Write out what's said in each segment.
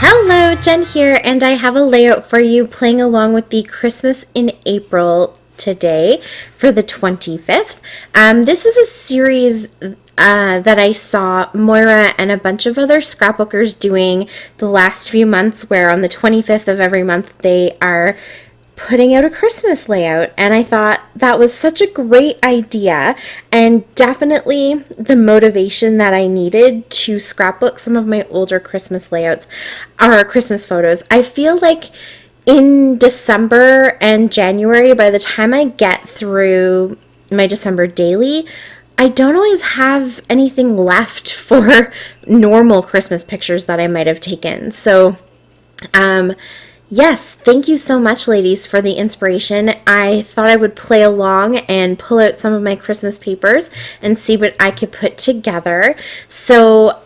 Hello, Jen here, and I have a layout for you playing along with the Christmas in April today for the 25th. This is a series that I saw Moira and a bunch of other scrapbookers doing the last few months, where on the 25th of every month they are putting out a Christmas layout, and I thought that was such a great idea and definitely the motivation that I needed to scrapbook some of my older Christmas layouts or Christmas photos. I feel like in December and January, by the time I get through my December daily, I don't always have anything left for normal Christmas pictures that I might have taken. So, yes, thank you so much, ladies, for the inspiration. I thought I would play along and pull out some of my Christmas papers and see what I could put together. So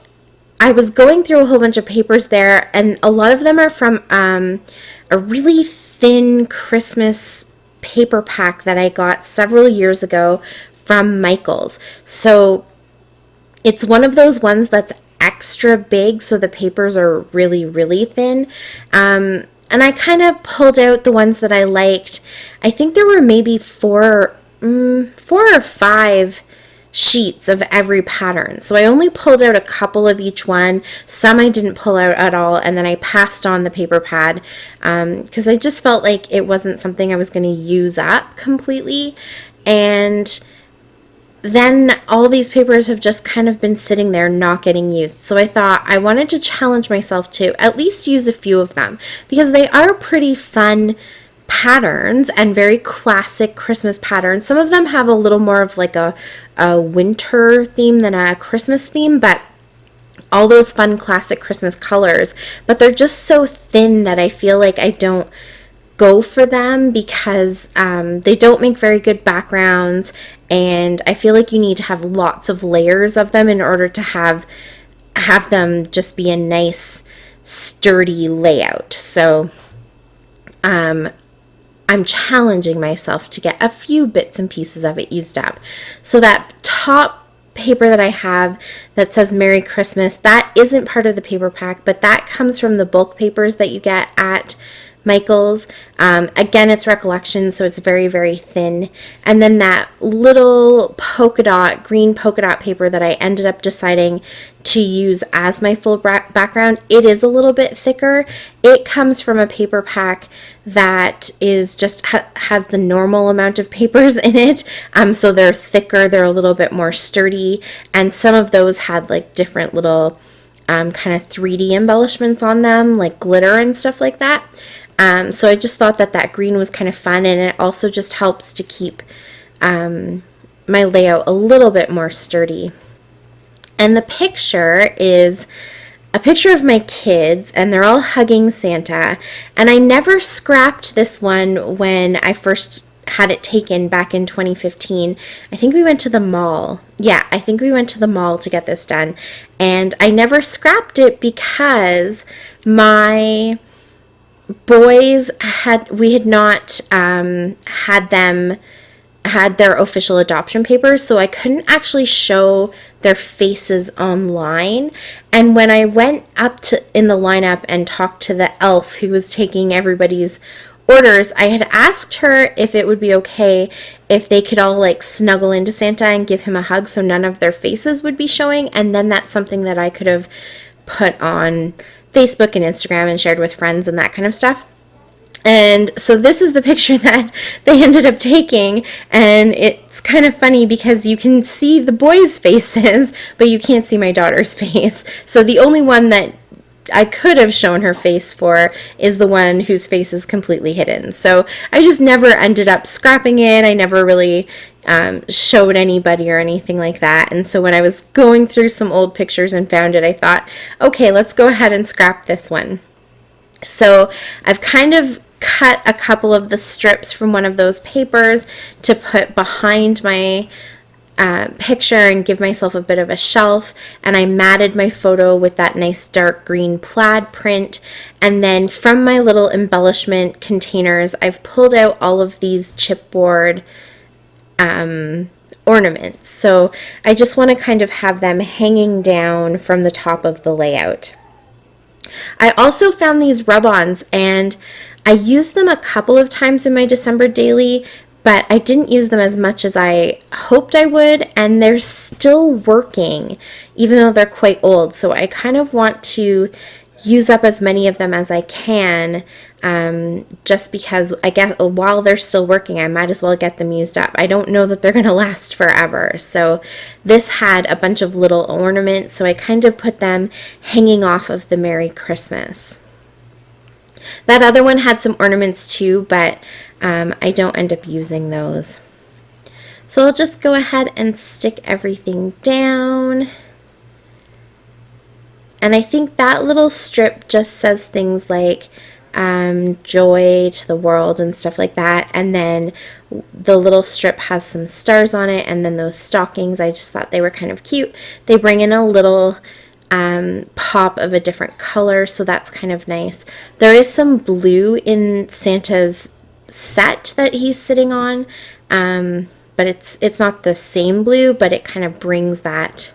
I was going through a whole bunch of papers there, and a lot of them are from a really thin Christmas paper pack that I got several years ago from Michael's. So it's one of those ones that's extra big, so the papers are really, really thin. And I kind of pulled out the ones that I liked. I think there were maybe four or five sheets of every pattern. So I only pulled out a couple of each one. Some I didn't pull out at all, and then I passed on the paper pad because I just felt like it wasn't something I was going to use up completely. And then all these papers have just kind of been sitting there not getting used. So I thought I wanted to challenge myself to at least use a few of them because they are pretty fun patterns and very classic Christmas patterns. Some of them have a little more of like a winter theme than a Christmas theme, but all those fun classic Christmas colors. But they're just so thin that I feel like I don't go for them because they don't make very good backgrounds, and I feel like you need to have lots of layers of them in order to have them just be a nice sturdy layout. So I'm challenging myself to get a few bits and pieces of it used up. So that top paper that I have that says Merry Christmas, that isn't part of the paper pack, but that comes from the bulk papers that you get at Michael's. Again, it's Recollection, so it's very, very thin. And then that little green polka dot paper that I ended up deciding to use as my full background, it is a little bit thicker. It comes from a paper pack that is just has the normal amount of papers in it. So they're thicker, they're a little bit more sturdy, and some of those had like different little kind of 3D embellishments on them, like glitter and stuff like that. So I just thought that green was kind of fun, and it also just helps to keep my layout a little bit more sturdy. And the picture is a picture of my kids, and they're all hugging Santa. And I never scrapped this one when I first had it taken back in 2015. I think we went to the mall. Yeah, I think we went to the mall to get this done. And I never scrapped it because my boys had not had their official adoption papers, so I couldn't actually show their faces online. And when I went up to in the lineup and talked to the elf who was taking everybody's orders, I had asked her if it would be okay if they could all like snuggle into Santa and give him a hug so none of their faces would be showing. And then that's something that I could have put on Facebook and Instagram and shared with friends and that kind of stuff. And so this is the picture that they ended up taking, and it's kind of funny because you can see the boys' faces, but you can't see my daughter's face. So the only one that I could have shown her face for is the one whose face is completely hidden. So I just never ended up scrapping it. I never really showed anybody or anything like that. And so when I was going through some old pictures and found it, I thought, okay, let's go ahead and scrap this one. So I've kind of cut a couple of the strips from one of those papers to put behind my picture and give myself a bit of a shelf, and I matted my photo with that nice dark green plaid print. And then from my little embellishment containers, I've pulled out all of these chipboard ornaments. So I just want to kind of have them hanging down from the top of the layout. I also found these rub-ons, and I used them a couple of times in my December daily, but I didn't use them as much as I hoped I would, and they're still working, even though they're quite old. So I kind of want to use up as many of them as I can, just because I guess while they're still working, I might as well get them used up. I don't know that they're going to last forever. So this had a bunch of little ornaments, so I kind of put them hanging off of the Merry Christmas. That other one had some ornaments too, but I don't end up using those. So I'll just go ahead and stick everything down. And I think that little strip just says things like joy to the world and stuff like that. And then the little strip has some stars on it. And then those stockings, I just thought they were kind of cute. They bring in a little pop of a different color, so that's kind of nice. There is some blue in Santa's set that he's sitting on, but it's not the same blue, but it kind of brings that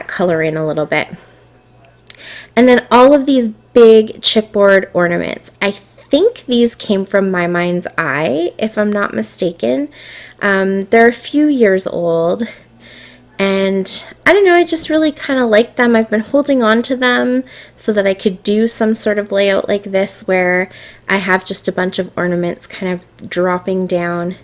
color in a little bit. And then all of these big chipboard ornaments. I think these came from My Mind's Eye, if I'm not mistaken. They're a few years old, and I don't know, I just really kind of like them. I've been holding on to them so that I could do some sort of layout like this where I have just a bunch of ornaments kind of dropping down.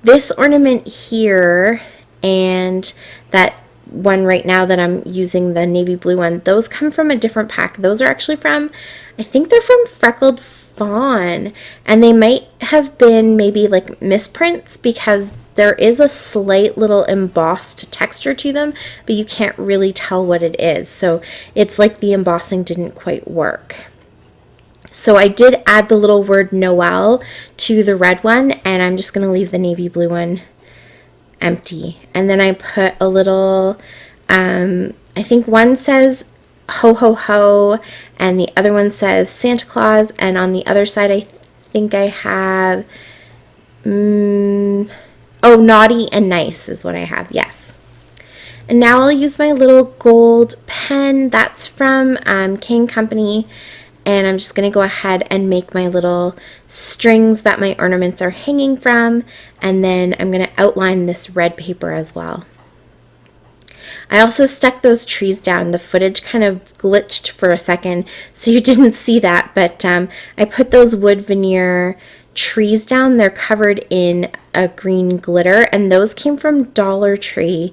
This ornament here and that one right now that I'm using, the navy blue one, those come from a different pack. Those are actually from, I think they're from Freckled Fawn, and they might have been maybe like misprints because there is a slight little embossed texture to them, but you can't really tell what it is. So it's like the embossing didn't quite work. So I did add the little word Noel to the red one, and I'm just going to leave the navy blue one empty. And then I put a little, I think one says ho ho ho, and the other one says Santa Claus, and on the other side I think I have, oh, naughty and nice is what I have, yes. And now I'll use my little gold pen. That's from King Company. And I'm just going to go ahead and make my little strings that my ornaments are hanging from. And then I'm going to outline this red paper as well. I also stuck those trees down. The footage kind of glitched for a second, so you didn't see that. But I put those wood veneer trees down. They're covered in a green glitter, and those came from Dollar Tree.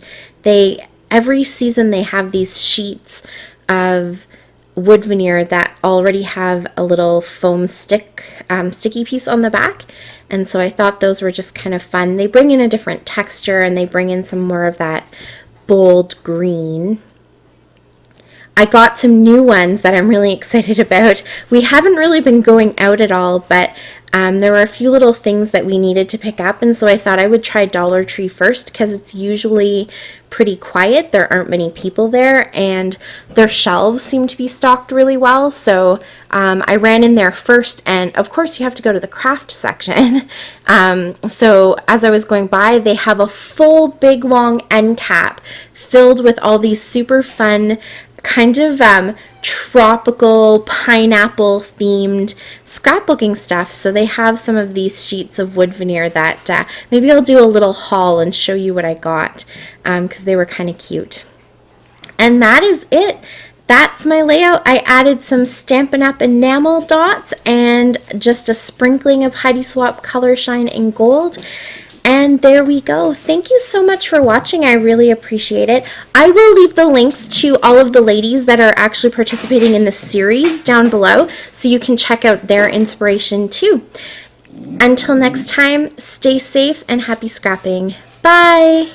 Every season they have these sheets of wood veneer that already have a little foam sticky piece on the back, and so I thought those were just kind of fun. They bring in a different texture, and they bring in some more of that bold green. I got some new ones that I'm really excited about. We haven't really been going out at all, but there were a few little things that we needed to pick up, and so I thought I would try Dollar Tree first because it's usually pretty quiet. There aren't many people there, and their shelves seem to be stocked really well, so I ran in there first, and of course you have to go to the craft section. So as I was going by, they have a full big long end cap filled with all these super fun kind of tropical pineapple themed scrapbooking stuff. So they have some of these sheets of wood veneer that maybe I'll do a little haul and show you what I got because they were kind of cute. And that is it. That's my layout. I added some Stampin' Up! Enamel dots and just a sprinkling of Heidi Swapp Color Shine in gold. And there we go. Thank you so much for watching. I really appreciate it. I will leave the links to all of the ladies that are actually participating in this series down below, so you can check out their inspiration too. Until next time, stay safe and happy scrapping. Bye!